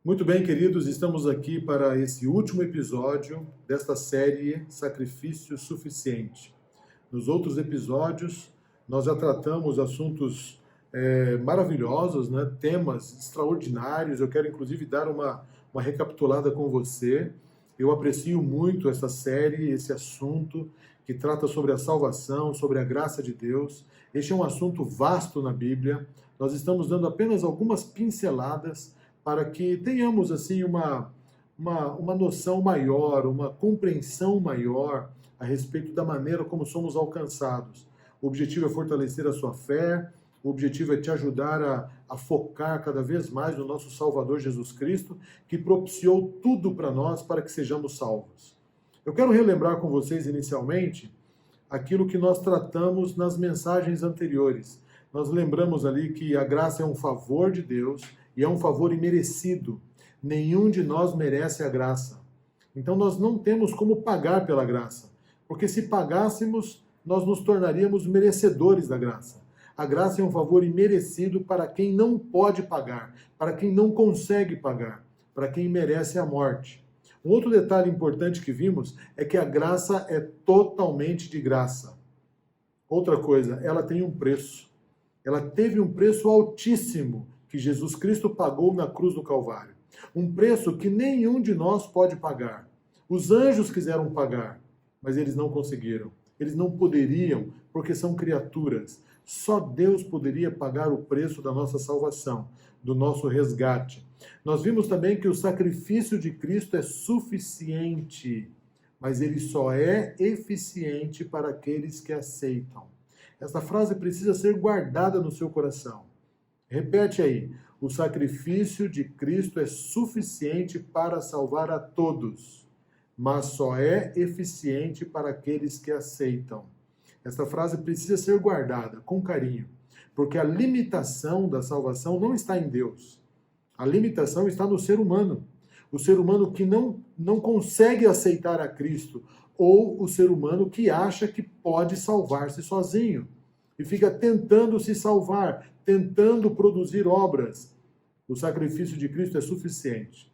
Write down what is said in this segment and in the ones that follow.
Muito bem, queridos, estamos aqui para esse último episódio desta série Sacrifício Suficiente. Nos outros episódios, nós já tratamos assuntos maravilhosos, né? Temas extraordinários. Eu quero, inclusive, dar uma recapitulada com você. Eu aprecio muito essa série, esse assunto que trata sobre a salvação, sobre a graça de Deus. Este é um assunto vasto na Bíblia. Nós estamos dando apenas algumas pinceladas para que tenhamos assim uma noção maior, uma compreensão maior a respeito da maneira como somos alcançados. O objetivo é fortalecer a sua fé, o objetivo é te ajudar a focar cada vez mais no nosso Salvador Jesus Cristo, que propiciou tudo para nós para que sejamos salvos. Eu quero relembrar com vocês inicialmente aquilo que nós tratamos nas mensagens anteriores. Nós lembramos ali que a graça é um favor de Deus, e é um favor imerecido. Nenhum de nós merece a graça. Então nós não temos como pagar pela graça. Porque se pagássemos, nós nos tornaríamos merecedores da graça. A graça é um favor imerecido para quem não pode pagar, para quem não consegue pagar, para quem merece a morte. Um outro detalhe importante que vimos é que a graça é totalmente de graça. Outra coisa, ela tem um preço. Ela teve um preço altíssimo que Jesus Cristo pagou na cruz do Calvário. Um preço que nenhum de nós pode pagar. Os anjos quiseram pagar, mas eles não conseguiram. Eles não poderiam, porque são criaturas. Só Deus poderia pagar o preço da nossa salvação, do nosso resgate. Nós vimos também que o sacrifício de Cristo é suficiente, mas ele só é eficiente para aqueles que aceitam. Essa frase precisa ser guardada no seu coração. Repete aí, o sacrifício de Cristo é suficiente para salvar a todos, mas só é eficiente para aqueles que aceitam. Esta frase precisa ser guardada com carinho, porque a limitação da salvação não está em Deus. A limitação está no ser humano. O ser humano que não consegue aceitar a Cristo, ou o ser humano que acha que pode salvar-se sozinho e fica tentando se salvar, tentando produzir obras. O sacrifício de Cristo é suficiente.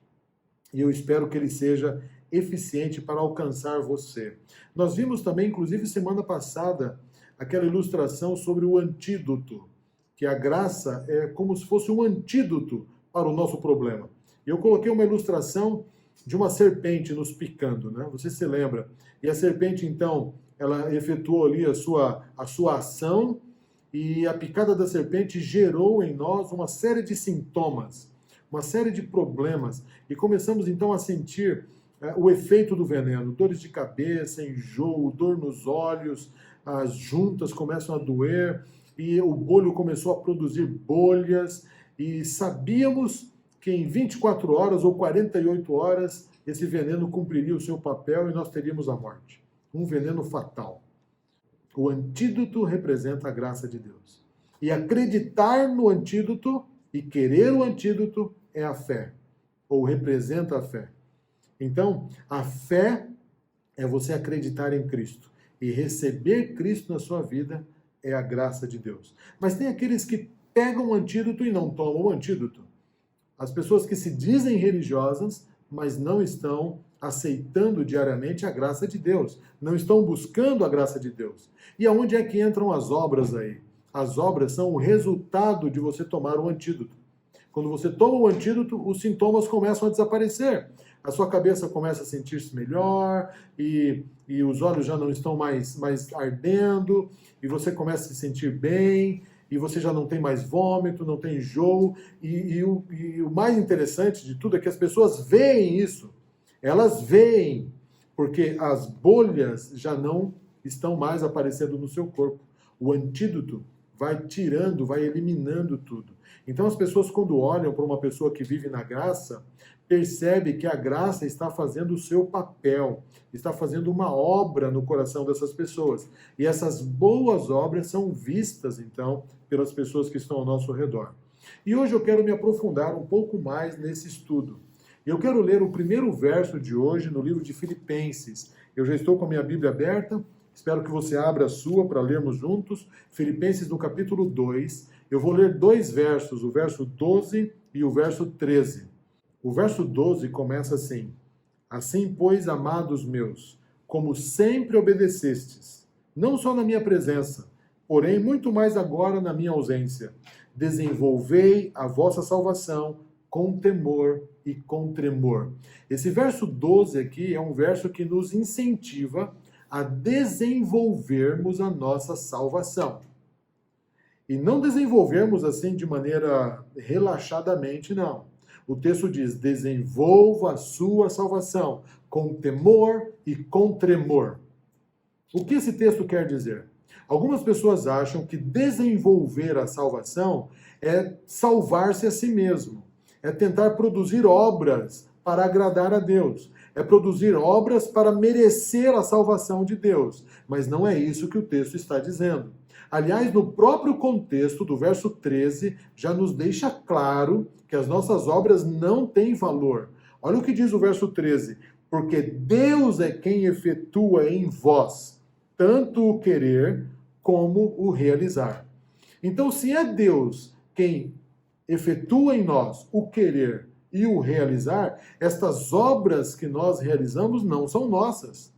E eu espero que ele seja eficiente para alcançar você. Nós vimos também, inclusive semana passada, aquela ilustração sobre o antídoto, que a graça é como se fosse um antídoto para o nosso problema. E eu coloquei uma ilustração de uma serpente nos picando, né? Você se lembra? E a serpente, então, ela efetuou ali a sua ação, e a picada da serpente gerou em nós uma série de sintomas, uma série de problemas. E começamos então a sentir o efeito do veneno, dores de cabeça, enjoo, dor nos olhos, as juntas começam a doer, e o olho começou a produzir bolhas, e sabíamos que em 24 horas ou 48 horas esse veneno cumpriria o seu papel e nós teríamos a morte. Um veneno fatal. O antídoto representa a graça de Deus. E acreditar no antídoto e querer o antídoto é a fé, ou representa a fé. Então, a fé é você acreditar em Cristo. E receber Cristo na sua vida é a graça de Deus. Mas tem aqueles que pegam o antídoto e não tomam o antídoto. As pessoas que se dizem religiosas, mas não estão aceitando diariamente a graça de Deus. Não estão buscando a graça de Deus. E aonde é que entram as obras aí? As obras são o resultado de você tomar o antídoto. Quando você toma o antídoto, os sintomas começam a desaparecer. A sua cabeça começa a sentir-se melhor, e os olhos já não estão mais ardendo, e você começa a se sentir bem, e você já não tem mais vômito, não tem enjoo. E o mais interessante de tudo é que as pessoas veem isso. Elas veem, porque as bolhas já não estão mais aparecendo no seu corpo. O antídoto vai tirando, vai eliminando tudo. Então as pessoas, quando olham para uma pessoa que vive na graça, percebem que a graça está fazendo o seu papel, está fazendo uma obra no coração dessas pessoas. E essas boas obras são vistas, então, pelas pessoas que estão ao nosso redor. E hoje eu quero me aprofundar um pouco mais nesse estudo. Eu quero ler o primeiro verso de hoje no livro de Filipenses. Eu já estou com a minha Bíblia aberta, espero que você abra a sua para lermos juntos. Filipenses no capítulo 2. Eu vou ler dois versos, o verso 12 e o verso 13. O verso 12 começa assim: Assim, pois, amados meus, como sempre obedecestes, não só na minha presença, porém muito mais agora na minha ausência, desenvolvei a vossa salvação com temor e com tremor. Esse verso 12 aqui é um verso que nos incentiva a desenvolvermos a nossa salvação. E não desenvolvermos assim de maneira relaxadamente, não. O texto diz: desenvolva a sua salvação com temor e com tremor. O que esse texto quer dizer? Algumas pessoas acham que desenvolver a salvação é salvar-se a si mesmo, é tentar produzir obras para agradar a Deus, é produzir obras para merecer a salvação de Deus. Mas não é isso que o texto está dizendo. Aliás, no próprio contexto do verso 13, já nos deixa claro que as nossas obras não têm valor. Olha o que diz o verso 13: porque Deus é quem efetua em vós tanto o querer como o realizar. Então, se é Deus quem efetua em nós o querer e o realizar, estas obras que nós realizamos não são nossas,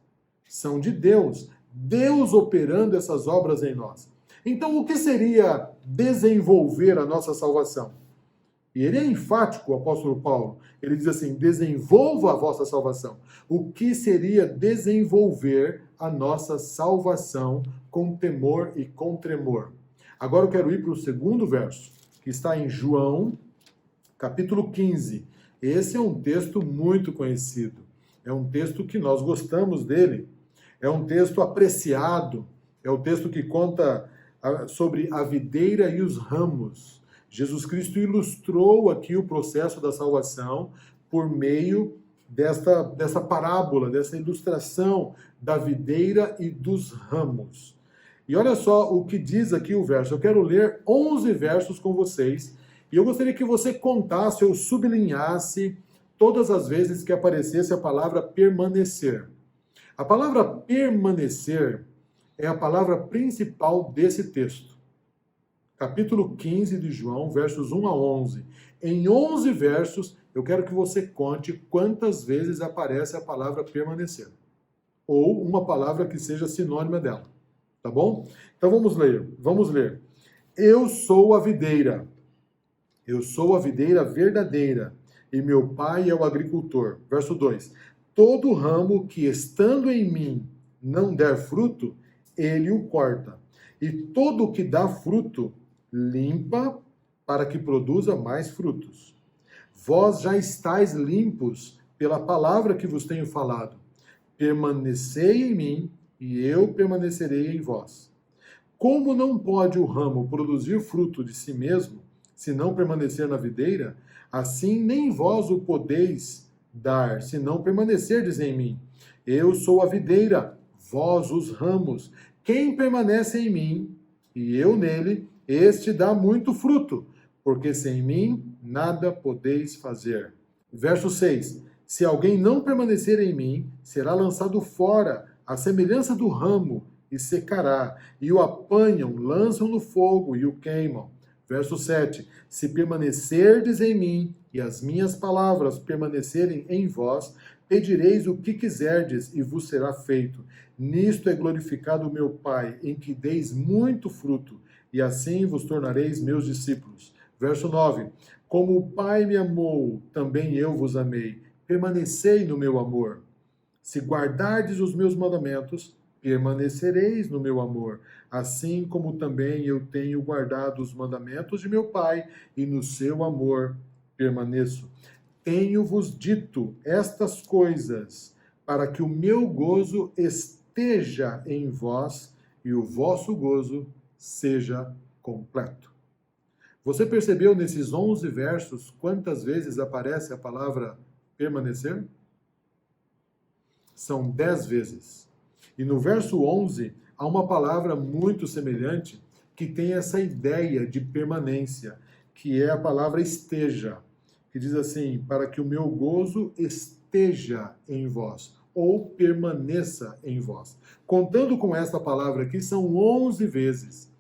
são de Deus. Deus operando essas obras em nós. Então, o que seria desenvolver a nossa salvação? E ele é enfático, o apóstolo Paulo. Ele diz assim: desenvolva a vossa salvação. O que seria desenvolver a nossa salvação com temor e com tremor? Agora eu quero ir para o segundo verso, que está em João, capítulo 15. Esse é um texto muito conhecido. É um texto que nós gostamos dele. É um texto apreciado. É o texto que conta sobre a videira e os ramos. Jesus Cristo ilustrou aqui o processo da salvação por meio dessa parábola, dessa ilustração da videira e dos ramos. E olha só o que diz aqui o verso. Eu quero ler 11 versos com vocês, e eu gostaria que você contasse ou sublinhasse todas as vezes que aparecesse a palavra permanecer. A palavra permanecer é a palavra principal desse texto. Capítulo 15 de João, versos 1 a 11. Em 11 versos, eu quero que você conte quantas vezes aparece a palavra permanecer. Ou uma palavra que seja sinônima dela. Tá bom? Então vamos ler. Vamos ler. Eu sou a videira. Eu sou a videira verdadeira, e meu pai é o agricultor. Verso 2. Todo ramo que estando em mim não der fruto, ele o corta. E todo o que dá fruto, limpa para que produza mais frutos. Vós já estáis limpos pela palavra que vos tenho falado. Permanecei em mim e eu permanecerei em vós. Como não pode o ramo produzir fruto de si mesmo, se não permanecer na videira, assim nem vós o podeis dar, se não permanecerdes em mim. Eu sou a videira, vós os ramos. Quem permanece em mim e eu nele, este dá muito fruto, porque sem mim nada podeis fazer. Verso 6. Se alguém não permanecer em mim, será lançado fora, à semelhança do ramo, e secará, e o apanham, lançam no fogo e o queimam. Verso 7. Se permanecerdes em mim, e as minhas palavras permanecerem em vós, pedireis o que quiserdes, e vos será feito. Nisto é glorificado o meu Pai, em que deis muito fruto, e assim vos tornareis meus discípulos. Verso 9. Como o Pai me amou, também eu vos amei. Permanecei no meu amor. Se guardardes os meus mandamentos, permanecereis no meu amor, assim como também eu tenho guardado os mandamentos de meu Pai, e no seu amor permaneço. Tenho-vos dito estas coisas, para que o meu gozo esteja em vós, e o vosso gozo seja completo. Você percebeu nesses 11 versos quantas vezes aparece a palavra permanecer? São 10 vezes. E no verso 11, há uma palavra muito semelhante que tem essa ideia de permanência, que é a palavra esteja, que diz assim: para que o meu gozo esteja em vós, ou permaneça em vós. Contando com essa palavra aqui, são 11 vezes.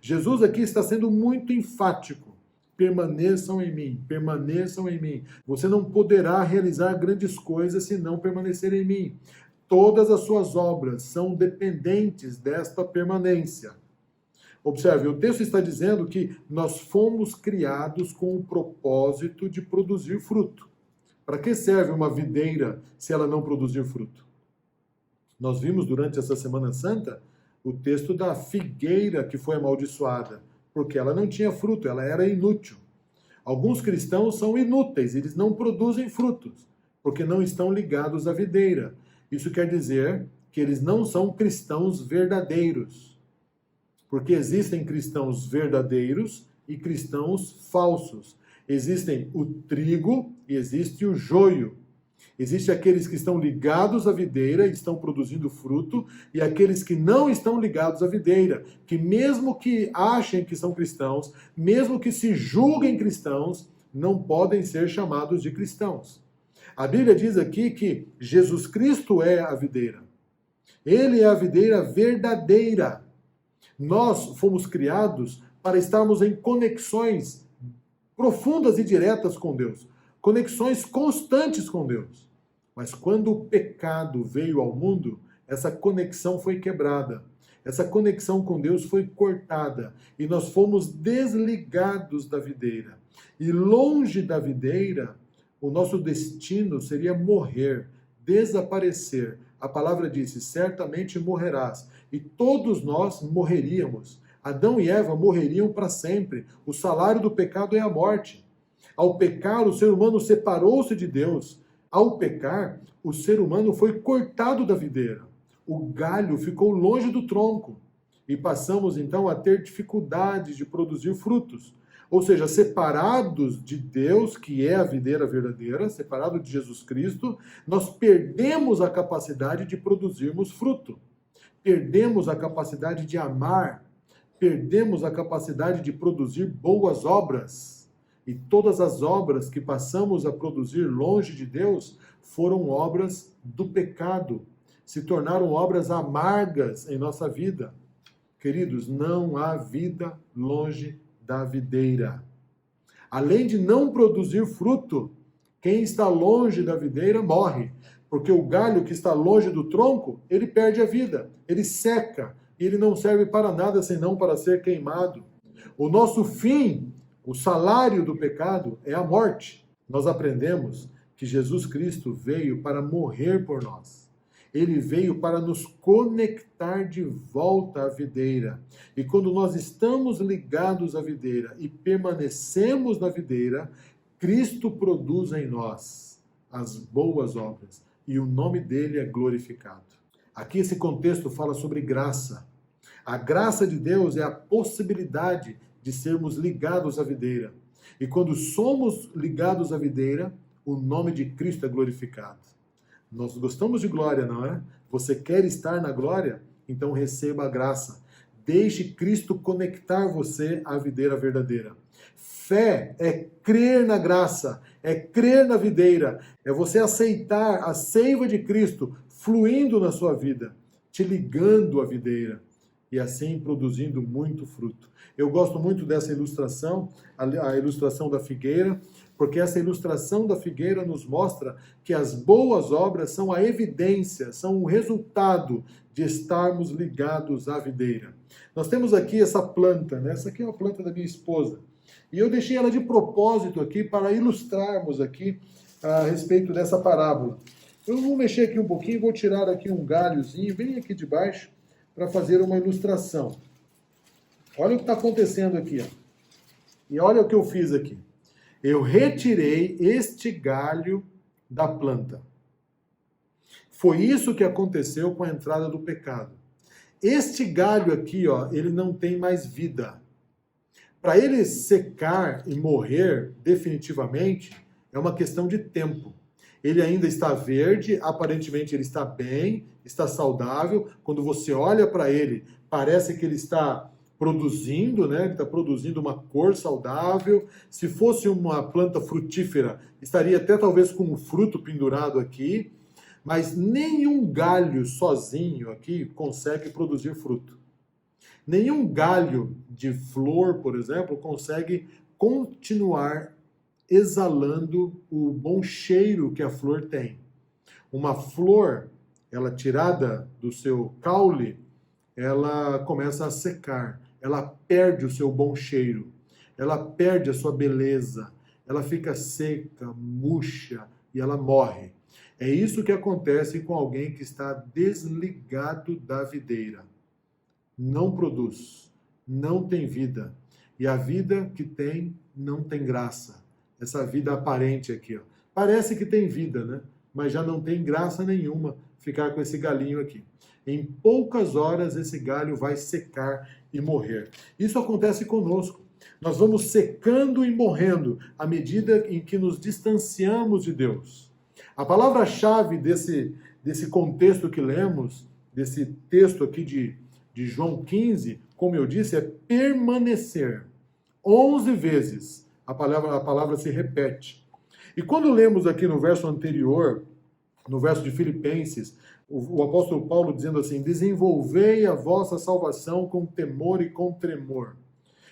Jesus aqui está sendo muito enfático. permaneçam em mim, permaneçam em mim. Você não poderá realizar grandes coisas se não permanecer em mim. Todas as suas obras são dependentes desta permanência. Observe, o texto está dizendo que nós fomos criados com o propósito de produzir fruto. Para que serve uma videira se ela não produzir fruto? Nós vimos durante essa Semana Santa o texto da figueira que foi amaldiçoada, porque ela não tinha fruto, ela era inútil. Alguns cristãos são inúteis, eles não produzem frutos, porque não estão ligados à videira. Isso quer dizer que eles não são cristãos verdadeiros. Porque existem cristãos verdadeiros e cristãos falsos. Existem o trigo e existe o joio. Existem aqueles que estão ligados à videira e estão produzindo fruto, e aqueles que não estão ligados à videira, que mesmo que achem que são cristãos, mesmo que se julguem cristãos, não podem ser chamados de cristãos. A Bíblia diz aqui que Jesus Cristo é a videira. Ele é a videira verdadeira. Nós fomos criados para estarmos em conexões profundas e diretas com Deus, conexões constantes com Deus. Mas quando o pecado veio ao mundo, essa conexão foi quebrada. Essa conexão com Deus foi cortada e nós fomos desligados da videira. E longe da videira, o nosso destino seria morrer, desaparecer. A palavra disse, certamente morrerás. E todos nós morreríamos. Adão e Eva morreriam para sempre. O salário do pecado é a morte. Ao pecar, o ser humano separou-se de Deus. Ao pecar, o ser humano foi cortado da videira. O galho ficou longe do tronco. E passamos então a ter dificuldade de produzir frutos. Ou seja, separados de Deus, que é a videira verdadeira, separado de Jesus Cristo, nós perdemos a capacidade de produzirmos fruto. Perdemos a capacidade de amar, perdemos a capacidade de produzir boas obras. E todas as obras que passamos a produzir longe de Deus foram obras do pecado, se tornaram obras amargas em nossa vida. Queridos, não há vida longe da videira. Além de não produzir fruto, quem está longe da videira morre. Porque o galho que está longe do tronco, ele perde a vida, ele seca, e ele não serve para nada senão para ser queimado. O nosso fim, o salário do pecado, é a morte. Nós aprendemos que Jesus Cristo veio para morrer por nós. Ele veio para nos conectar de volta à videira. E quando nós estamos ligados à videira e permanecemos na videira, Cristo produz em nós as boas obras. E o nome dele é glorificado. Aqui esse contexto fala sobre graça. A graça de Deus é a possibilidade de sermos ligados à videira. E quando somos ligados à videira, o nome de Cristo é glorificado. Nós gostamos de glória, não é? Você quer estar na glória? Então receba a graça. Deixe Cristo conectar você à videira verdadeira. Fé é crer na graça, é crer na videira, é você aceitar a seiva de Cristo fluindo na sua vida, te ligando à videira e assim produzindo muito fruto. Eu gosto muito dessa ilustração, a ilustração da figueira, porque essa ilustração da figueira nos mostra que as boas obras são a evidência, são o resultado de estarmos ligados à videira. Nós temos aqui essa planta, né? Essa aqui é uma planta da minha esposa. E eu deixei ela de propósito aqui para ilustrarmos aqui a respeito dessa parábola. Eu vou mexer aqui um pouquinho, vou tirar aqui um galhozinho bem aqui de baixo para fazer uma ilustração. Olha o que está acontecendo aqui, ó. E olha o que eu fiz aqui. Eu retirei este galho da planta. Foi isso que aconteceu com a entrada do pecado. Este galho aqui, ó, ele não tem mais vida. Para ele secar e morrer definitivamente, é uma questão de tempo. Ele ainda está verde, aparentemente ele está bem, está saudável. Quando você olha para ele, parece que ele está produzindo, né? Ele está produzindo uma cor saudável. Se fosse uma planta frutífera, estaria até talvez com um fruto pendurado aqui. Mas nenhum galho sozinho aqui consegue produzir fruto. Nenhum galho de flor, por exemplo, consegue continuar exalando o bom cheiro que a flor tem. Uma flor, ela tirada do seu caule, ela começa a secar, ela perde o seu bom cheiro, ela perde a sua beleza, ela fica seca, murcha e ela morre. É isso que acontece com alguém que está desligado da videira. Não produz, não tem vida. E a vida que tem, não tem graça. Essa vida aparente aqui, ó. Parece que tem vida, né? Mas já não tem graça nenhuma ficar com esse galinho aqui. Em poucas horas esse galho vai secar e morrer. Isso acontece conosco. Nós vamos secando e morrendo à medida em que nos distanciamos de Deus. A palavra-chave desse contexto que lemos, desse texto aqui de João 15, como eu disse, é permanecer. 11 vezes a palavra se repete. E quando lemos aqui no verso anterior, no verso de Filipenses, o apóstolo Paulo dizendo assim: desenvolvei a vossa salvação com temor e com tremor.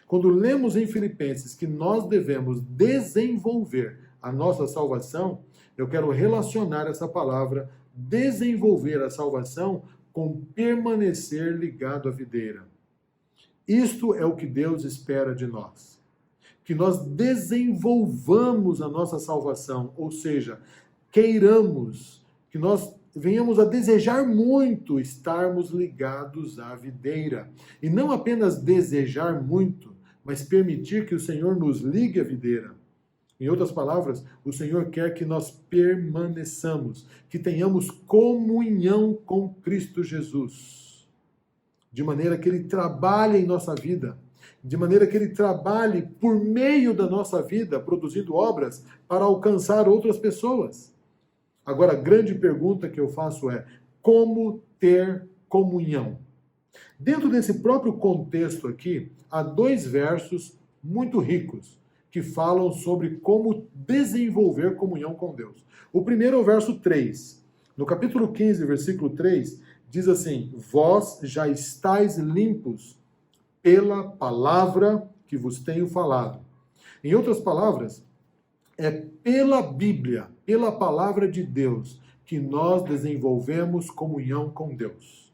Quando lemos em Filipenses que nós devemos desenvolver a nossa salvação, eu quero relacionar essa palavra, desenvolver a salvação, com permanecer ligado à videira. Isto é o que Deus espera de nós. Que nós desenvolvamos a nossa salvação, ou seja, queiramos, que nós venhamos a desejar muito estarmos ligados à videira. E não apenas desejar muito, mas permitir que o Senhor nos ligue à videira. Em outras palavras, o Senhor quer que nós permaneçamos, que tenhamos comunhão com Cristo Jesus, de maneira que Ele trabalhe em nossa vida, de maneira que Ele trabalhe por meio da nossa vida, produzindo obras para alcançar outras pessoas. Agora, a grande pergunta que eu faço é: como ter comunhão? Dentro desse próprio contexto aqui, há 2 versos muito ricos que falam sobre como desenvolver comunhão com Deus. O primeiro é o verso 3. No capítulo 15, versículo 3, diz assim: vós já estáis limpos pela palavra que vos tenho falado. Em outras palavras, é pela Bíblia, pela palavra de Deus, que nós desenvolvemos comunhão com Deus.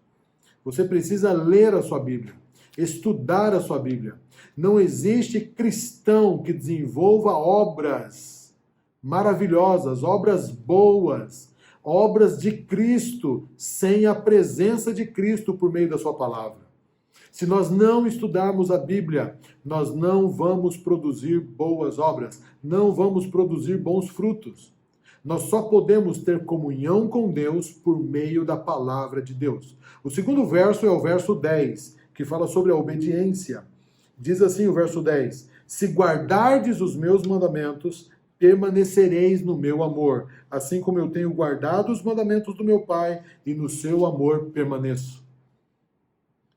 Você precisa ler a sua Bíblia, estudar a sua Bíblia. Não existe cristão que desenvolva obras maravilhosas, obras boas, obras de Cristo, sem a presença de Cristo por meio da sua palavra. Se nós não estudarmos a Bíblia, nós não vamos produzir boas obras, não vamos produzir bons frutos. Nós só podemos ter comunhão com Deus por meio da palavra de Deus. O segundo verso é o verso 10, que fala sobre a obediência. Diz assim o verso 10: se guardardes os meus mandamentos, permanecereis no meu amor, assim como eu tenho guardado os mandamentos do meu Pai, e no seu amor permaneço.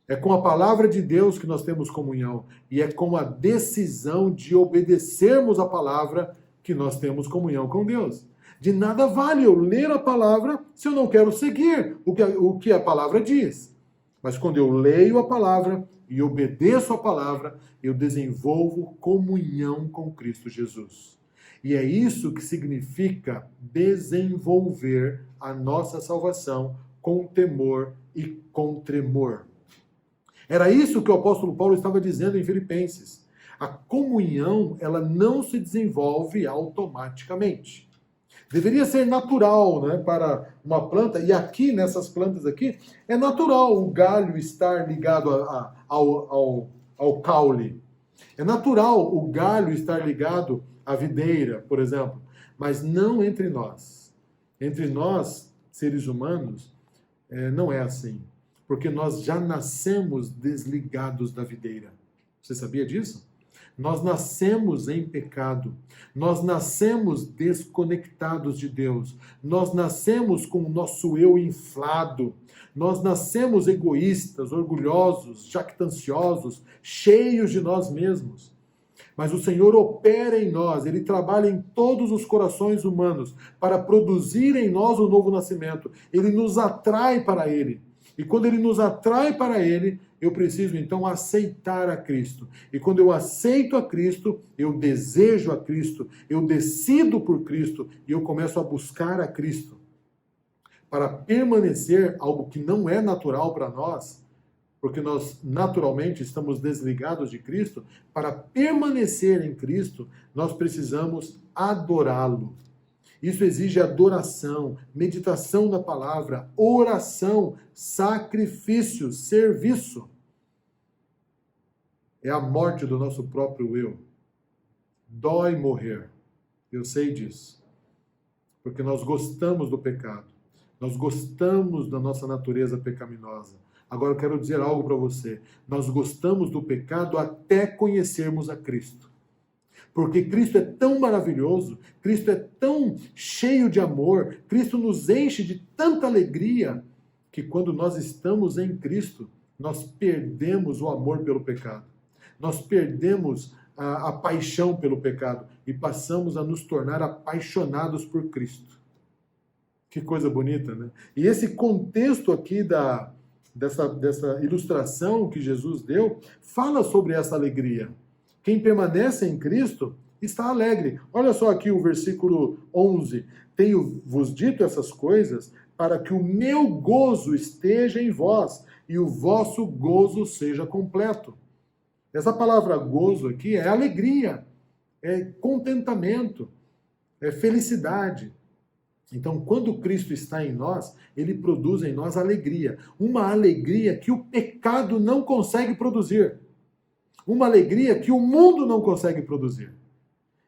É com a palavra de Deus que nós temos comunhão, e é com a decisão de obedecermos a palavra que nós temos comunhão com Deus. De nada vale eu ler a palavra se eu não quero seguir o que a palavra diz. Mas quando eu leio a palavra e obedeço a palavra, eu desenvolvo comunhão com Cristo Jesus. E é isso que significa desenvolver a nossa salvação com temor e com tremor. Era isso que o apóstolo Paulo estava dizendo em Filipenses. A comunhão, ela não se desenvolve automaticamente. Deveria ser natural, né, para uma planta, e aqui, nessas plantas aqui, é natural o galho estar ligado ao caule. É natural o galho estar ligado à videira, por exemplo, mas não entre nós. Entre nós, seres humanos, não é assim, porque nós já nascemos desligados da videira. Você sabia disso? Nós nascemos em pecado, nós nascemos desconectados de Deus, nós nascemos com o nosso eu inflado, nós nascemos egoístas, orgulhosos, jactanciosos, cheios de nós mesmos. Mas o Senhor opera em nós, Ele trabalha em todos os corações humanos para produzir em nós o novo nascimento. Ele nos atrai para Ele. E quando Ele nos atrai para Ele, eu preciso então aceitar a Cristo. E quando eu aceito a Cristo, eu desejo a Cristo, eu decido por Cristo e eu começo a buscar a Cristo. Para permanecer algo que não é natural para nós, porque nós naturalmente estamos desligados de Cristo, para permanecer em Cristo, nós precisamos adorá-lo. Isso exige adoração, meditação na palavra, oração, sacrifício, serviço. É a morte do nosso próprio eu. Dói morrer. Eu sei disso. Porque nós gostamos do pecado. Nós gostamos da nossa natureza pecaminosa. Agora eu quero dizer algo para você. Nós gostamos do pecado até conhecermos a Cristo. Porque Cristo é tão maravilhoso, Cristo é tão cheio de amor, Cristo nos enche de tanta alegria, que quando nós estamos em Cristo, nós perdemos o amor pelo pecado. Nós perdemos a paixão pelo pecado e passamos a nos tornar apaixonados por Cristo. Que coisa bonita, né? E esse contexto aqui dessa ilustração que Jesus deu, fala sobre essa alegria. Quem permanece em Cristo está alegre. Olha só aqui o versículo 11. Tenho-vos dito essas coisas para que o meu gozo esteja em vós e o vosso gozo seja completo. Essa palavra gozo aqui é alegria, é contentamento, é felicidade. Então, quando Cristo está em nós, ele produz em nós alegria. Uma alegria que o pecado não consegue produzir. Uma alegria que o mundo não consegue produzir.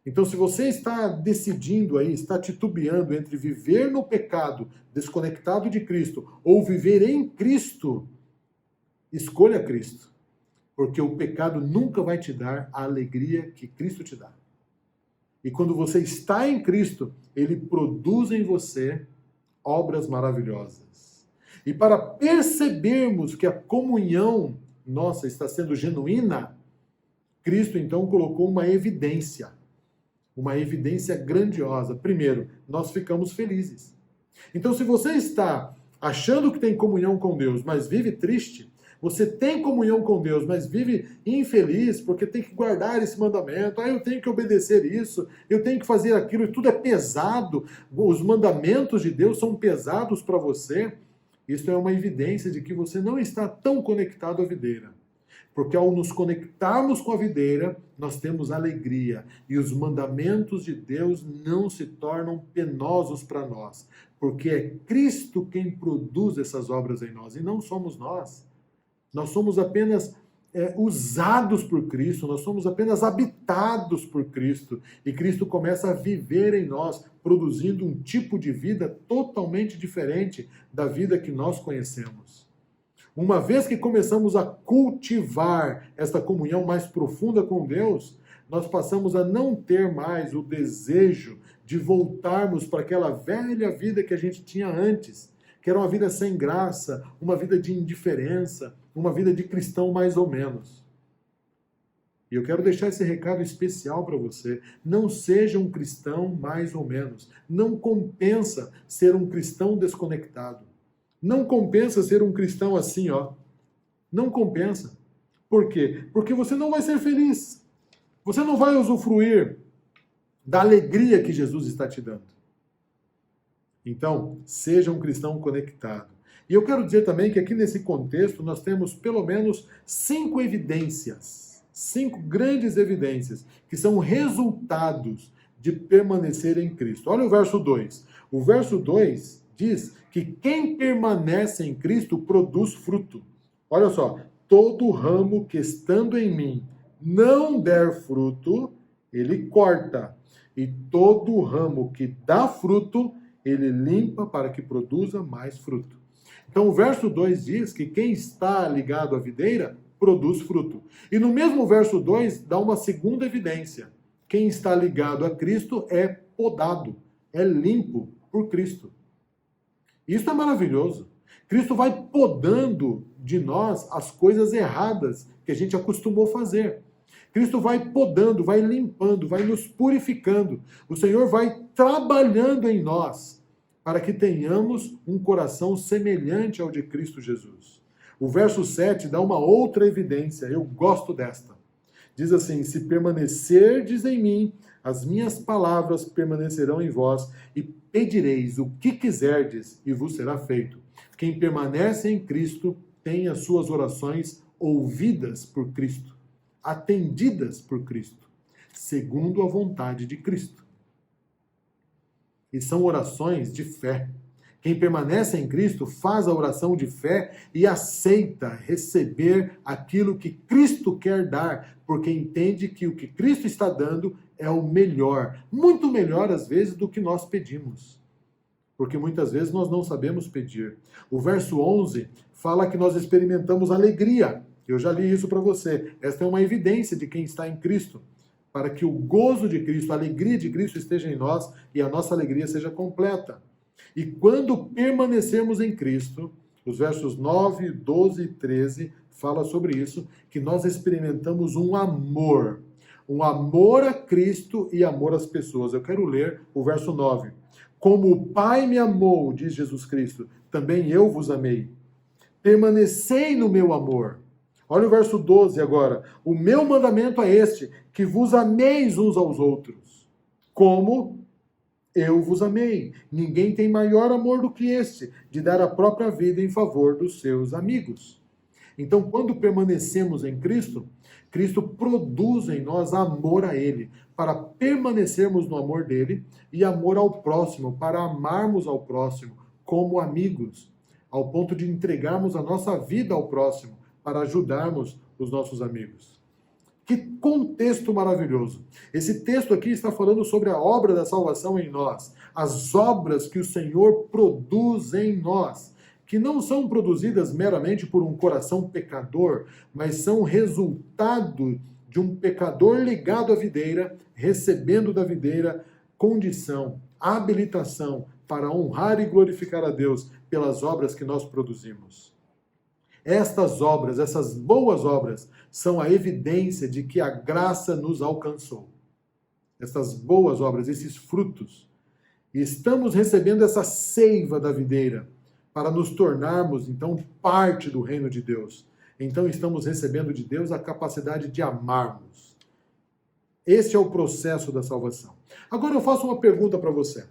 Então, se você está decidindo aí, está titubeando entre viver no pecado, desconectado de Cristo, ou viver em Cristo, escolha Cristo. Porque o pecado nunca vai te dar a alegria que Cristo te dá. E quando você está em Cristo, ele produz em você obras maravilhosas. E para percebermos que a comunhão nossa está sendo genuína, Cristo então colocou uma evidência grandiosa. Primeiro, nós ficamos felizes. Então, se você está achando que tem comunhão com Deus, mas vive triste, você tem comunhão com Deus, mas vive infeliz porque tem que guardar esse mandamento, eu tenho que obedecer isso, eu tenho que fazer aquilo, e tudo é pesado, os mandamentos de Deus são pesados para você, isso é uma evidência de que você não está tão conectado à videira. Porque ao nos conectarmos com a videira, nós temos alegria. E os mandamentos de Deus não se tornam penosos para nós. Porque é Cristo quem produz essas obras em nós, e não somos nós. Nós somos apenas usados por Cristo, nós somos apenas habitados por Cristo. E Cristo começa a viver em nós, produzindo um tipo de vida totalmente diferente da vida que nós conhecemos. Uma vez que começamos a cultivar esta comunhão mais profunda com Deus, nós passamos a não ter mais o desejo de voltarmos para aquela velha vida que a gente tinha antes, que era uma vida sem graça, uma vida de indiferença, uma vida de cristão mais ou menos. E eu quero deixar esse recado especial para você. Não seja um cristão mais ou menos. Não compensa ser um cristão desconectado. Não compensa ser um cristão assim, ó. Não compensa. Por quê? Porque você não vai ser feliz. Você não vai usufruir da alegria que Jesus está te dando. Então, seja um cristão conectado. E eu quero dizer também que aqui nesse contexto nós temos pelo menos 5 evidências, 5 grandes evidências, que são resultados de permanecer em Cristo. Olha o verso 2. O verso 2 diz que quem permanece em Cristo produz fruto. Olha só, todo ramo que estando em mim não der fruto, ele corta. E todo ramo que dá fruto, ele limpa para que produza mais fruto. Então o verso 2 diz que quem está ligado à videira produz fruto. E no mesmo verso 2 dá uma segunda evidência. Quem está ligado a Cristo é podado, é limpo por Cristo. Isso é maravilhoso. Cristo vai podando de nós as coisas erradas que a gente acostumou fazer. Cristo vai podando, vai limpando, vai nos purificando. O Senhor vai trabalhando em nós para que tenhamos um coração semelhante ao de Cristo Jesus. O verso 7 dá uma outra evidência, eu gosto desta. Diz assim: se permanecerdes em mim, as minhas palavras permanecerão em vós, e pedireis o que quiserdes, e vos será feito. Quem permanece em Cristo tem as suas orações ouvidas por Cristo, atendidas por Cristo, segundo a vontade de Cristo. E são orações de fé. Quem permanece em Cristo faz a oração de fé e aceita receber aquilo que Cristo quer dar, porque entende que o que Cristo está dando é o melhor, muito melhor às vezes do que nós pedimos. Porque muitas vezes nós não sabemos pedir. O verso 11 fala que nós experimentamos alegria. Eu já li isso para você. Esta é uma evidência de quem está em Cristo, para que o gozo de Cristo, a alegria de Cristo esteja em nós e a nossa alegria seja completa. E quando permanecermos em Cristo, os versos 9, 12 e 13 fala sobre isso, que nós experimentamos um amor a Cristo e amor às pessoas. Eu quero ler o verso 9. Como o Pai me amou, diz Jesus Cristo, também eu vos amei. Permanecei no meu amor. Olha o verso 12 agora. O meu mandamento é este, que vos ameis uns aos outros, como eu vos amei. Ninguém tem maior amor do que este, de dar a própria vida em favor dos seus amigos. Então, quando permanecemos em Cristo, Cristo produz em nós amor a Ele, para permanecermos no amor dele, e amor ao próximo, para amarmos ao próximo como amigos, ao ponto de entregarmos a nossa vida ao próximo, para ajudarmos os nossos amigos. Que contexto maravilhoso! Esse texto aqui está falando sobre a obra da salvação em nós, as obras que o Senhor produz em nós, que não são produzidas meramente por um coração pecador, mas são resultado de um pecador ligado à videira, recebendo da videira condição, habilitação para honrar e glorificar a Deus pelas obras que nós produzimos. Estas obras, essas boas obras, são a evidência de que a graça nos alcançou. Estas boas obras, esses frutos. E estamos recebendo essa seiva da videira para nos tornarmos, então, parte do reino de Deus. Então, estamos recebendo de Deus a capacidade de amarmos. Esse é o processo da salvação. Agora eu faço uma pergunta para você.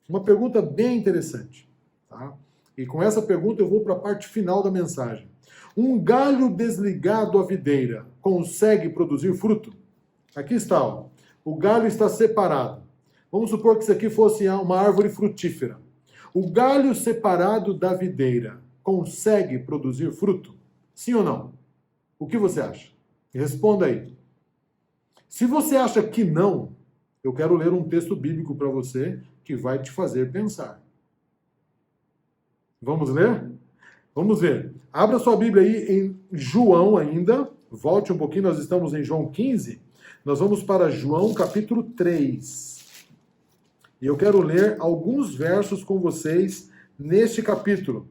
Uma pergunta bem interessante. Tá? E com essa pergunta eu vou para a parte final da mensagem. Um galho desligado à videira consegue produzir fruto? Aqui está, ó. O galho está separado. Vamos supor que isso aqui fosse uma árvore frutífera. O galho separado da videira consegue produzir fruto? Sim ou não? O que você acha? Responda aí. Se você acha que não, eu quero ler um texto bíblico para você que vai te fazer pensar. Vamos ler? Vamos ver. Abra sua Bíblia aí em João ainda. Volte um pouquinho, nós estamos em João 15. Nós vamos para João capítulo 3. E eu quero ler alguns versos com vocês neste capítulo.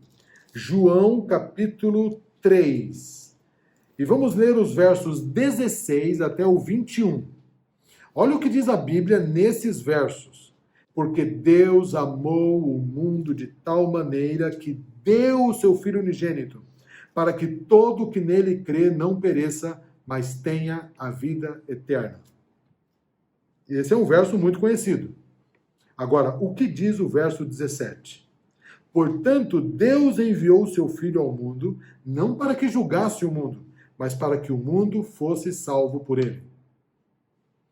João capítulo 3. E vamos ler os versos 16 até o 21. Olha o que diz a Bíblia nesses versos. Porque Deus amou o mundo de tal maneira que deu o seu Filho unigênito, para que todo que nele crê não pereça, mas tenha a vida eterna. Esse é um verso muito conhecido. Agora, o que diz o verso 17? Portanto, Deus enviou o seu Filho ao mundo, não para que julgasse o mundo, mas para que o mundo fosse salvo por ele.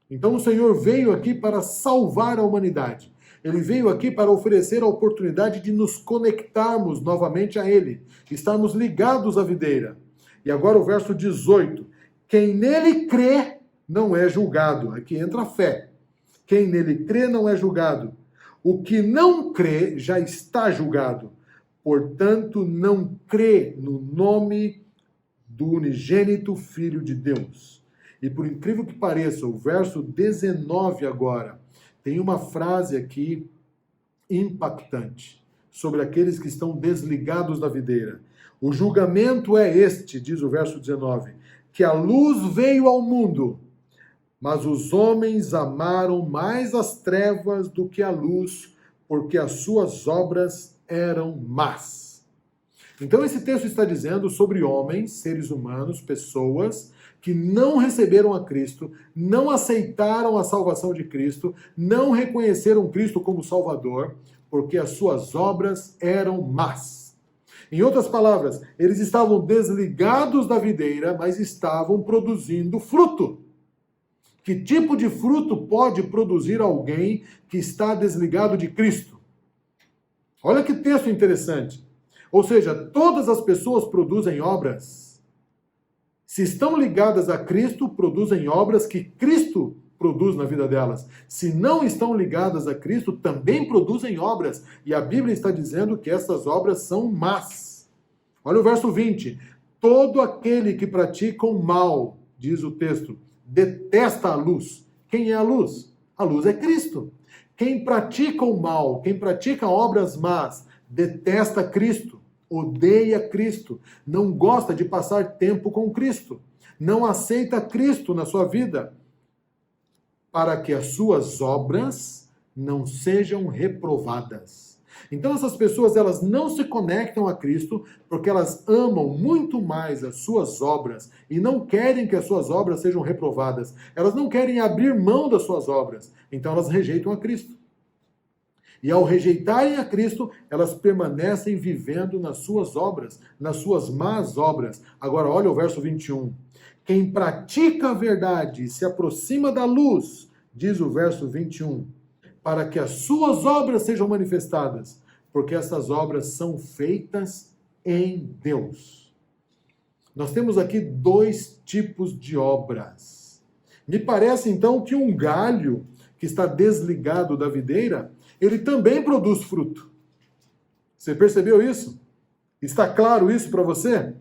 Então o Senhor veio aqui para salvar a humanidade. Ele veio aqui para oferecer a oportunidade de nos conectarmos novamente a Ele, estarmos ligados à videira. E agora o verso 18. Quem nele crê não é julgado. Aqui entra a fé. Quem nele crê não é julgado. O que não crê já está julgado. Portanto, não crê no nome do unigênito Filho de Deus. E por incrível que pareça, o verso 19 agora, tem uma frase aqui impactante sobre aqueles que estão desligados da videira. O julgamento é este, diz o verso 19, que a luz veio ao mundo, mas os homens amaram mais as trevas do que a luz, porque as suas obras eram más. Então esse texto está dizendo sobre homens, seres humanos, pessoas que não receberam a Cristo, não aceitaram a salvação de Cristo, não reconheceram Cristo como Salvador, porque as suas obras eram más. Em outras palavras, eles estavam desligados da videira, mas estavam produzindo fruto. Que tipo de fruto pode produzir alguém que está desligado de Cristo? Olha que texto interessante. Ou seja, todas as pessoas produzem obras. Se estão ligadas a Cristo, produzem obras que Cristo produz na vida delas. Se não estão ligadas a Cristo, também produzem obras. E a Bíblia está dizendo que essas obras são más. Olha o verso 20. Todo aquele que pratica o mal, diz o texto, detesta a luz. Quem é a luz? A luz é Cristo. Quem pratica o mal, quem pratica obras más, detesta Cristo, odeia Cristo, não gosta de passar tempo com Cristo, não aceita Cristo na sua vida, para que as suas obras não sejam reprovadas. Então essas pessoas, elas não se conectam a Cristo porque elas amam muito mais as suas obras e não querem que as suas obras sejam reprovadas. Elas não querem abrir mão das suas obras. Então elas rejeitam a Cristo. E ao rejeitarem a Cristo, elas permanecem vivendo nas suas obras, nas suas más obras. Agora olha o verso 21. Quem pratica a verdade e se aproxima da luz, diz o verso 21, para que as suas obras sejam manifestadas, porque essas obras são feitas em Deus. Nós temos aqui dois tipos de obras. Me parece, então, que um galho que está desligado da videira, ele também produz fruto. Você percebeu isso? Está claro isso para você?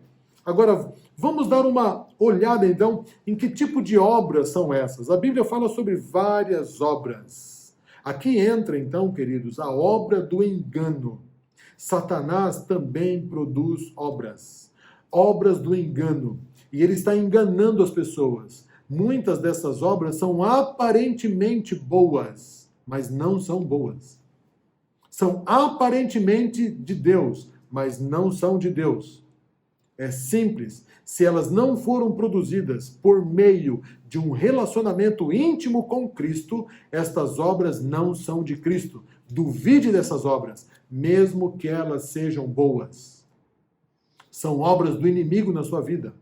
Agora, vamos dar uma olhada, então, em que tipo de obras são essas. A Bíblia fala sobre várias obras. Aqui entra, então, queridos, a obra do engano. Satanás também produz obras. Obras do engano. E ele está enganando as pessoas. Muitas dessas obras são aparentemente boas, mas não são boas. São aparentemente de Deus, mas não são de Deus. É simples. Se elas não foram produzidas por meio de um relacionamento íntimo com Cristo, estas obras não são de Cristo. Duvide dessas obras, mesmo que elas sejam boas. São obras do inimigo na sua vida,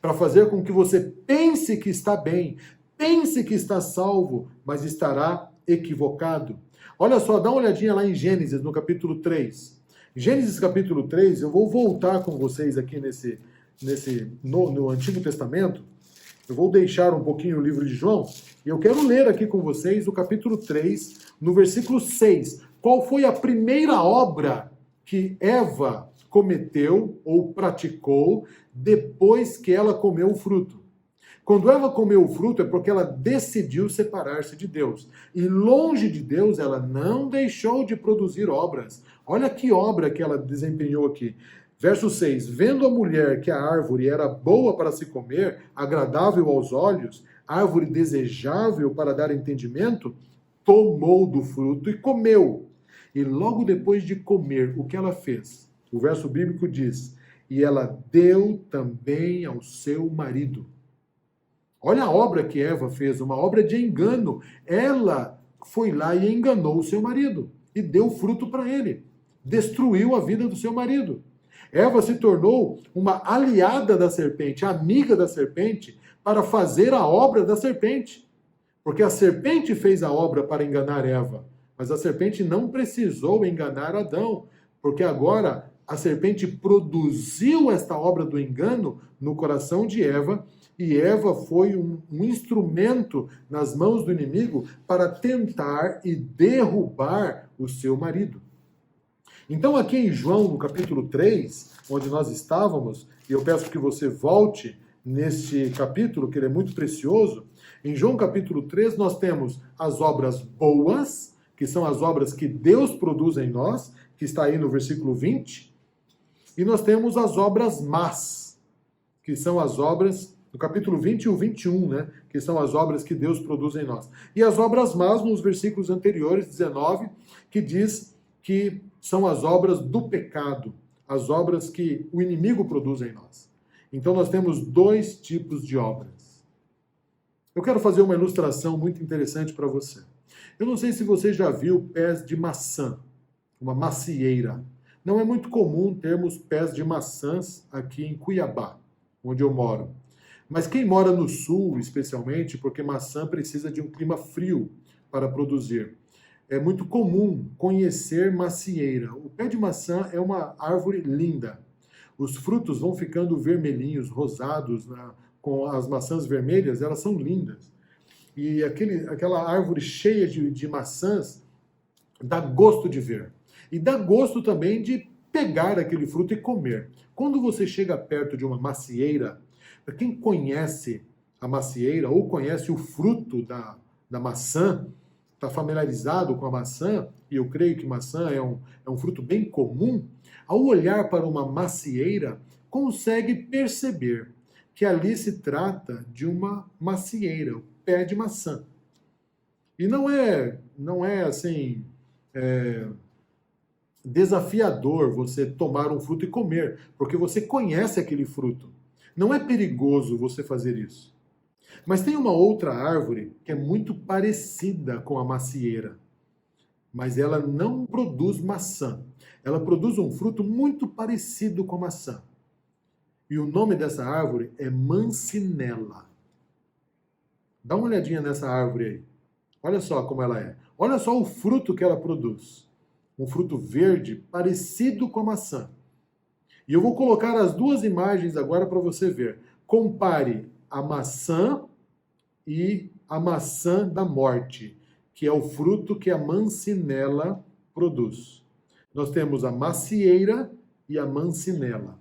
para fazer com que você pense que está bem, pense que está salvo, mas estará equivocado. Olha só, dá uma olhadinha lá em Gênesis, no capítulo 3. Gênesis capítulo 3, eu vou voltar com vocês aqui no Antigo Testamento. Eu vou deixar um pouquinho o livro de João e eu quero ler aqui com vocês o capítulo 3, no versículo 6. Qual foi a primeira obra que Eva cometeu ou praticou depois que ela comeu o fruto? Quando Eva comeu o fruto é porque ela decidiu separar-se de Deus. E longe de Deus, ela não deixou de produzir obras. Olha que obra que ela desempenhou aqui. Verso 6. Vendo a mulher que a árvore era boa para se comer, agradável aos olhos, árvore desejável para dar entendimento, tomou do fruto e comeu. E logo depois de comer, o que ela fez? O verso bíblico diz, e ela deu também ao seu marido. Olha a obra que Eva fez, uma obra de engano. Ela foi lá e enganou o seu marido e deu fruto para ele. Destruiu a vida do seu marido. Eva se tornou uma aliada da serpente, amiga da serpente, para fazer a obra da serpente. Porque a serpente fez a obra para enganar Eva, mas a serpente não precisou enganar Adão, porque agora a serpente produziu esta obra do engano no coração de Eva, e Eva foi um instrumento nas mãos do inimigo para tentar e derrubar o seu marido. Então aqui em João, no capítulo 3, onde nós estávamos, e eu peço que você volte neste capítulo, que ele é muito precioso, em João capítulo 3 nós temos as obras boas, que são as obras que Deus produz em nós, que está aí no versículo 20, e nós temos as obras más, que são as obras, no capítulo 20 e o 21, né, que são as obras que Deus produz em nós. E as obras más nos versículos anteriores, 19, que diz que são as obras do pecado, as obras que o inimigo produz em nós. Então nós temos dois tipos de obras. Eu quero fazer uma ilustração muito interessante para você. Eu não sei se você já viu pés de maçã, uma macieira. Não é muito comum termos pés de maçãs aqui em Cuiabá, onde eu moro. Mas quem mora no sul, especialmente, porque maçã precisa de um clima frio para produzir, é muito comum conhecer macieira. O pé de maçã é uma árvore linda. Os frutos vão ficando vermelhinhos, rosados, com as maçãs vermelhas, elas são lindas. E aquela árvore cheia de maçãs dá gosto de ver. E dá gosto também de pegar aquele fruto e comer. Quando você chega perto de uma macieira, para quem conhece a macieira ou conhece o fruto da maçã, está familiarizado com a maçã, e eu creio que maçã é um fruto bem comum, ao olhar para uma macieira, consegue perceber que ali se trata de uma macieira, o pé de maçã. E não é assim desafiador você tomar um fruto e comer, porque você conhece aquele fruto. Não é perigoso você fazer isso. Mas tem uma outra árvore que é muito parecida com a macieira, mas ela não produz maçã. Ela produz um fruto muito parecido com a maçã. E o nome dessa árvore é mansinela. Dá uma olhadinha nessa árvore aí. Olha só como ela é. Olha só o fruto que ela produz. Um fruto verde parecido com a maçã. E eu vou colocar as duas imagens agora para você ver. Compare a maçã e a maçã da morte, que é o fruto que a mansinela produz. Nós temos a macieira e a mansinela.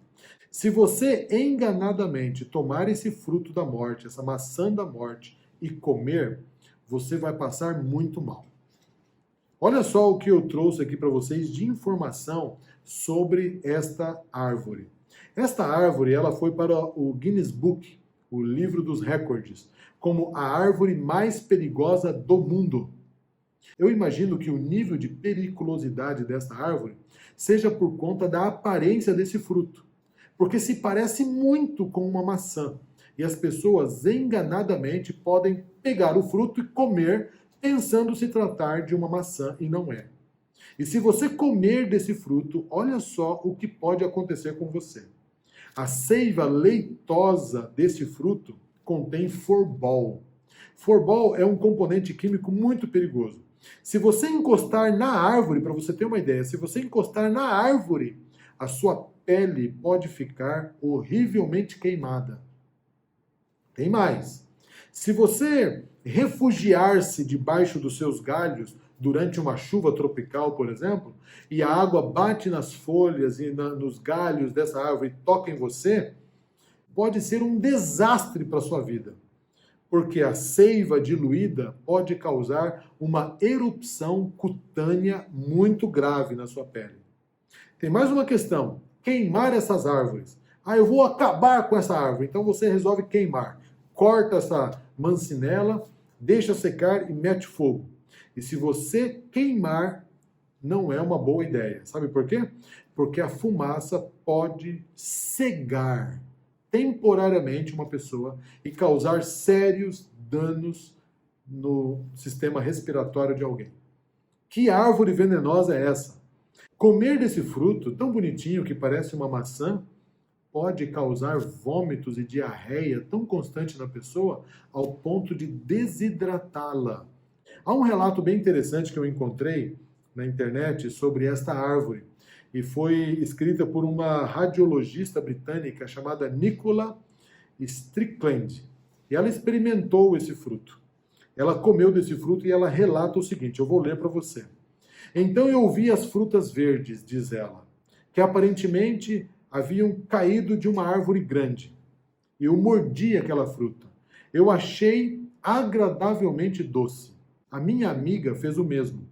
Se você enganadamente tomar esse fruto da morte, essa maçã da morte, e comer, você vai passar muito mal. Olha só o que eu trouxe aqui para vocês de informação sobre esta árvore. Esta árvore, ela foi para o Guinness Book, o livro dos recordes, como a árvore mais perigosa do mundo. Eu imagino que o nível de periculosidade desta árvore seja por conta da aparência desse fruto, porque se parece muito com uma maçã, e as pessoas enganadamente podem pegar o fruto e comer, pensando se tratar de uma maçã, e não é. E se você comer desse fruto, olha só o que pode acontecer com você. A seiva leitosa desse fruto contém forbol. Forbol é um componente químico muito perigoso. Se você encostar na árvore, para você ter uma ideia, se você encostar na árvore, a sua pele pode ficar horrivelmente queimada. Tem mais. Se você refugiar-se debaixo dos seus galhos durante uma chuva tropical, por exemplo, e a água bate nas folhas e nos galhos dessa árvore e toca em você, pode ser um desastre para a sua vida. Porque a seiva diluída pode causar uma erupção cutânea muito grave na sua pele. Tem mais uma questão: queimar essas árvores. Eu vou acabar com essa árvore. Então você resolve queimar. Corta essa mansinela, deixa secar e mete fogo. E se você queimar, não é uma boa ideia. Sabe por quê? Porque a fumaça pode cegar temporariamente uma pessoa e causar sérios danos no sistema respiratório de alguém. Que árvore venenosa é essa? Comer desse fruto tão bonitinho que parece uma maçã pode causar vômitos e diarreia tão constante na pessoa ao ponto de desidratá-la. Há um relato bem interessante que eu encontrei na internet sobre esta árvore e foi escrita por uma radiologista britânica chamada Nicola Strickland. E ela experimentou esse fruto. Ela comeu desse fruto e ela relata o seguinte, eu vou ler para você. Então eu vi as frutas verdes, diz ela, que aparentemente haviam caído de uma árvore grande. Eu mordi aquela fruta. Eu achei agradavelmente doce. A minha amiga fez o mesmo.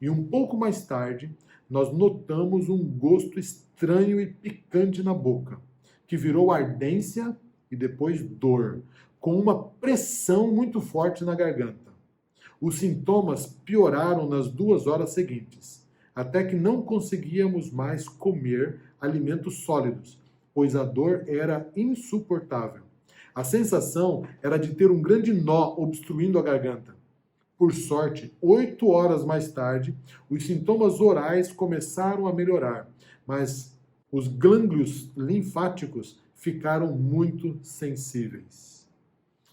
E um pouco mais tarde, nós notamos um gosto estranho e picante na boca, que virou ardência e depois dor, com uma pressão muito forte na garganta. Os sintomas pioraram nas 2 horas seguintes, até que não conseguíamos mais comer alimentos sólidos, pois a dor era insuportável. A sensação era de ter um grande nó obstruindo a garganta. Por sorte, 8 horas mais tarde, os sintomas orais começaram a melhorar, mas os gânglios linfáticos ficaram muito sensíveis.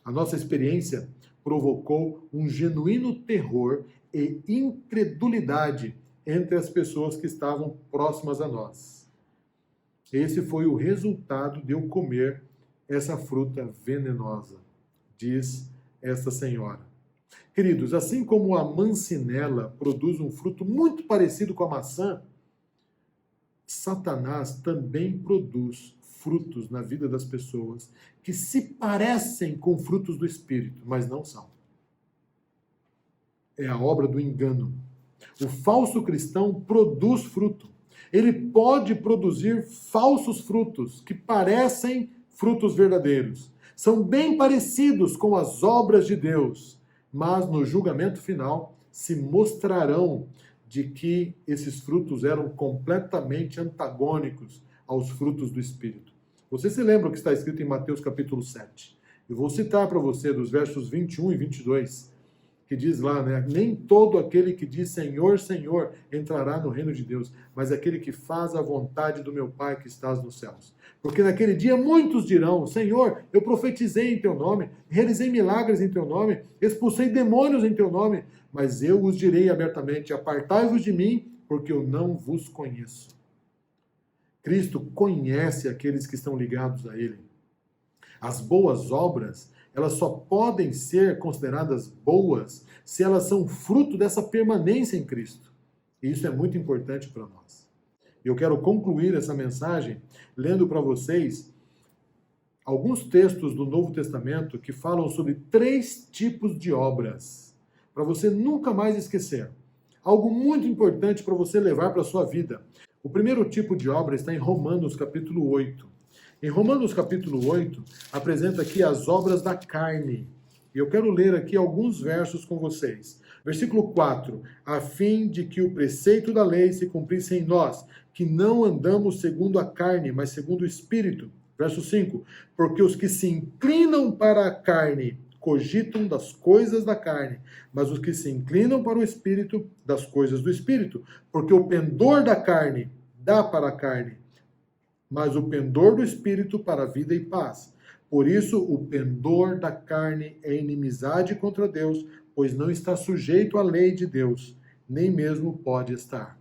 A nossa experiência provocou um genuíno terror e incredulidade entre as pessoas que estavam próximas a nós. Esse foi o resultado de eu comer essa fruta venenosa, diz esta senhora. Queridos, assim como a mancinela produz um fruto muito parecido com a maçã, Satanás também produz frutos na vida das pessoas que se parecem com frutos do Espírito, mas não são. É a obra do engano. O falso cristão produz fruto. Ele pode produzir falsos frutos que parecem frutos verdadeiros. São bem parecidos com as obras de Deus, mas no julgamento final se mostrarão de que esses frutos eram completamente antagônicos aos frutos do Espírito. Você se lembra o que está escrito em Mateus capítulo 7? Eu vou citar para você dos versos 21 e 22, que diz lá, né? Nem todo aquele que diz Senhor, Senhor entrará no reino de Deus, mas aquele que faz a vontade do meu Pai que estás nos céus. Porque naquele dia muitos dirão, Senhor, eu profetizei em teu nome, realizei milagres em teu nome, expulsei demônios em teu nome, mas eu os direi abertamente, apartai-vos de mim, porque eu não vos conheço. Cristo conhece aqueles que estão ligados a Ele. As boas obras, elas só podem ser consideradas boas se elas são fruto dessa permanência em Cristo. E isso é muito importante para nós. Eu quero concluir essa mensagem lendo para vocês alguns textos do Novo Testamento que falam sobre 3 tipos de obras, para você nunca mais esquecer. Algo muito importante para você levar para a sua vida. O primeiro tipo de obra está em Romanos capítulo 8. Em Romanos capítulo 8, apresenta aqui as obras da carne. E eu quero ler aqui alguns versos com vocês. Versículo 4. A fim de que o preceito da lei se cumprisse em nós, que não andamos segundo a carne, mas segundo o Espírito. Verso 5. Porque os que se inclinam para a carne cogitam das coisas da carne, mas os que se inclinam para o Espírito, das coisas do Espírito. Porque o pendor da carne dá para a carne, mas o pendor do Espírito para a vida e paz. Por isso, o pendor da carne é inimizade contra Deus, pois não está sujeito à lei de Deus, nem mesmo pode estar.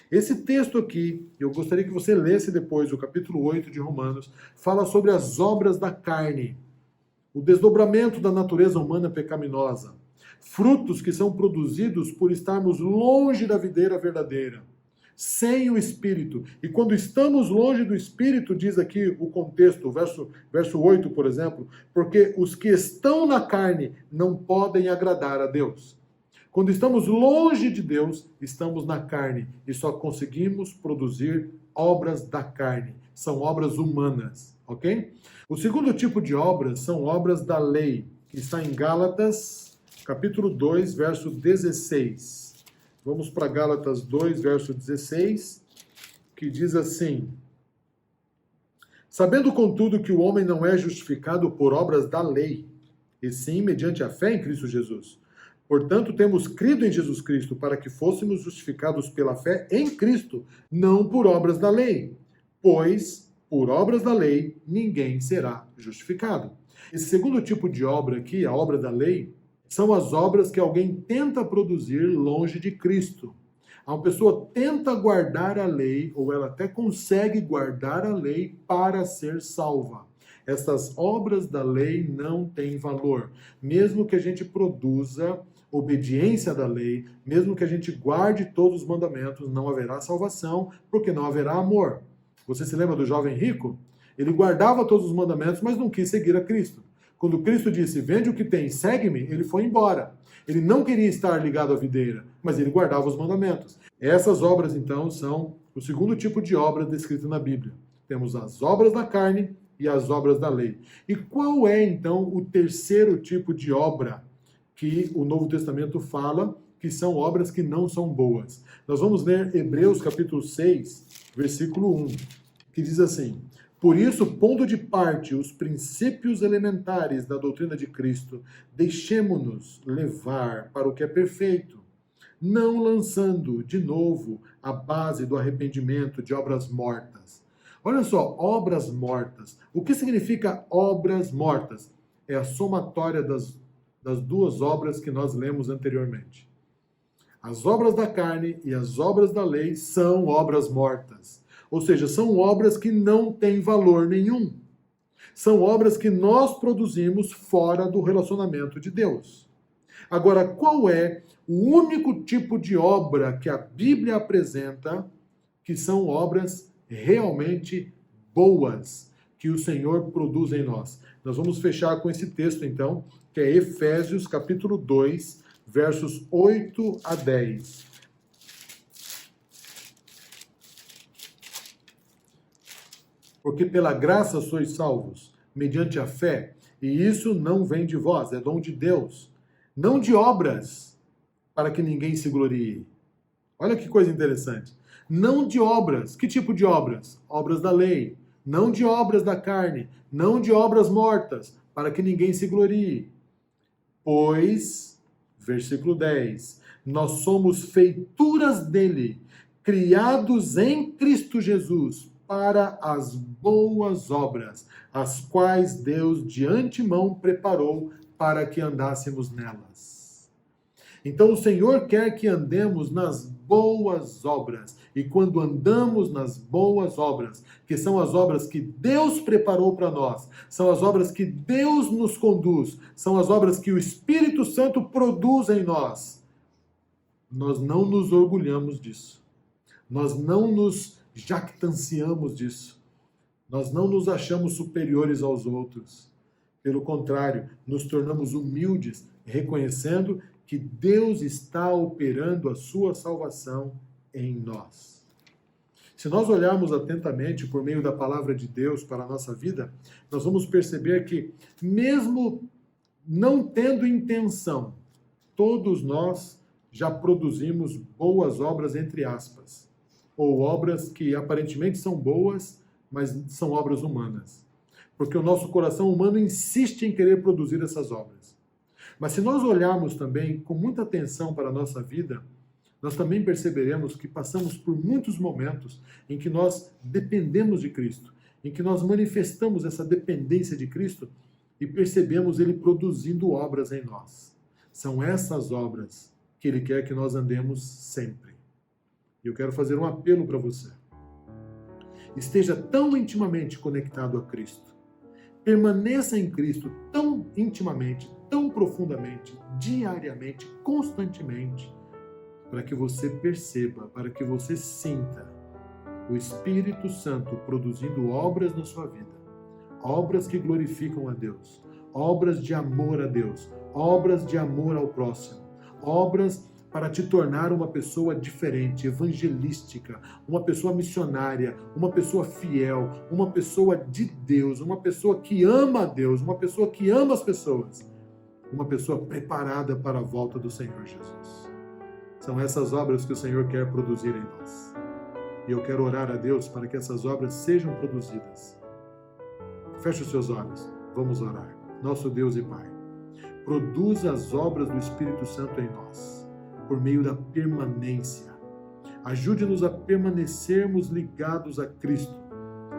Esse texto aqui, eu gostaria que você lesse depois, o capítulo 8 de Romanos, fala sobre as obras da carne, o desdobramento da natureza humana pecaminosa, frutos que são produzidos por estarmos longe da videira verdadeira, sem o Espírito. E quando estamos longe do Espírito, diz aqui o contexto, verso 8, por exemplo, porque os que estão na carne não podem agradar a Deus. Quando estamos longe de Deus, estamos na carne e só conseguimos produzir obras da carne. São obras humanas, ok? O segundo tipo de obras são obras da lei, que está em Gálatas, capítulo 2, verso 16. Vamos para Gálatas 2, verso 16, que diz assim: Sabendo, contudo, que o homem não é justificado por obras da lei, e sim mediante a fé em Cristo Jesus. Portanto, temos crido em Jesus Cristo para que fôssemos justificados pela fé em Cristo, não por obras da lei. Pois, por obras da lei, ninguém será justificado. Esse segundo tipo de obra aqui, a obra da lei, são as obras que alguém tenta produzir longe de Cristo. Uma pessoa tenta guardar a lei, ou ela até consegue guardar a lei para ser salva. Essas obras da lei não têm valor. Mesmo que a gente produza obediência da lei, mesmo que a gente guarde todos os mandamentos, não haverá salvação, porque não haverá amor. Você se lembra do jovem rico? Ele guardava todos os mandamentos, mas não quis seguir a Cristo. Quando Cristo disse, vende o que tem, segue-me, ele foi embora. Ele não queria estar ligado à videira, mas ele guardava os mandamentos. Essas obras, então, são o segundo tipo de obra descrita na Bíblia. Temos as obras da carne e as obras da lei. E qual é, então, o terceiro tipo de obra que o Novo Testamento fala que são obras que não são boas? Nós vamos ler Hebreus capítulo 6, versículo 1. que diz assim: por isso, pondo de parte os princípios elementares da doutrina de Cristo, deixemo-nos levar para o que é perfeito, não lançando de novo a base do arrependimento de obras mortas. Olha só, obras mortas. O que significa obras mortas? É a somatória das duas obras que nós lemos anteriormente. As obras da carne e as obras da lei são obras mortas. Ou seja, são obras que não têm valor nenhum. São obras que nós produzimos fora do relacionamento de Deus. Agora, qual é o único tipo de obra que a Bíblia apresenta que são obras realmente boas que o Senhor produz em nós? Nós vamos fechar com esse texto, então, que é Efésios, capítulo 2, versos 8 a 10. Porque pela graça sois salvos, mediante a fé, e isso não vem de vós, é dom de Deus, não de obras, para que ninguém se glorie. Olha que coisa interessante. Não de obras. Que tipo de obras? Obras da lei. Não de obras da carne. Não de obras mortas, para que ninguém se glorie. Pois, versículo 10, nós somos feituras dele, criados em Cristo Jesus, para as boas obras, as quais Deus de antemão preparou para que andássemos nelas. Então o Senhor quer que andemos nas boas obras. E quando andamos nas boas obras, que são as obras que Deus preparou para nós, são as obras que Deus nos conduz, são as obras que o Espírito Santo produz em nós, nós não nos orgulhamos disso. Nós não nos jactanciamos disso. Nós não nos achamos superiores aos outros. Pelo contrário, nos tornamos humildes, reconhecendo que Deus está operando a sua salvação em nós. Se nós olharmos atentamente por meio da palavra de Deus para a nossa vida, nós vamos perceber que, mesmo não tendo intenção, todos nós já produzimos boas obras, entre aspas, ou obras que aparentemente são boas, mas são obras humanas. Porque o nosso coração humano insiste em querer produzir essas obras. Mas se nós olharmos também com muita atenção para a nossa vida, nós também perceberemos que passamos por muitos momentos em que nós dependemos de Cristo, em que nós manifestamos essa dependência de Cristo e percebemos Ele produzindo obras em nós. São essas obras que Ele quer que nós andemos sempre. E eu quero fazer um apelo para você. Esteja tão intimamente conectado a Cristo. Permaneça em Cristo tão intimamente, tão profundamente, diariamente, constantemente, para que você perceba, para que você sinta o Espírito Santo produzindo obras na sua vida, obras que glorificam a Deus, obras de amor a Deus, obras de amor ao próximo, obras para te tornar uma pessoa diferente, evangelística, uma pessoa missionária, uma pessoa fiel, uma pessoa de Deus, uma pessoa que ama a Deus, uma pessoa que ama as pessoas, uma pessoa preparada para a volta do Senhor Jesus. São essas obras que o Senhor quer produzir em nós. E eu quero orar a Deus para que essas obras sejam produzidas. Feche os seus olhos, vamos orar. Nosso Deus e Pai, produza as obras do Espírito Santo em nós, por meio da permanência. Ajude-nos a permanecermos ligados a Cristo,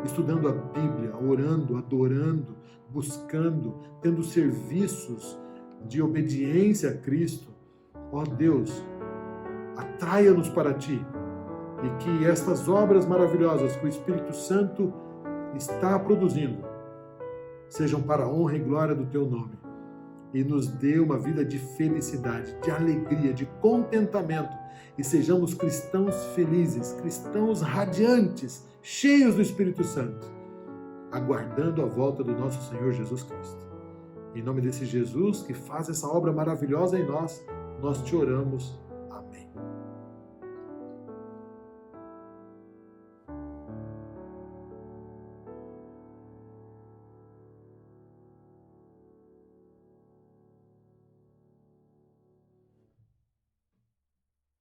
estudando a Bíblia, orando, adorando, buscando, tendo serviços de obediência a Cristo. Ó Deus, atraia-nos para Ti e que estas obras maravilhosas que o Espírito Santo está produzindo sejam para a honra e glória do Teu nome. E nos dê uma vida de felicidade, de alegria, de contentamento. E sejamos cristãos felizes, cristãos radiantes, cheios do Espírito Santo, aguardando a volta do nosso Senhor Jesus Cristo. Em nome desse Jesus que faz essa obra maravilhosa em nós, nós te oramos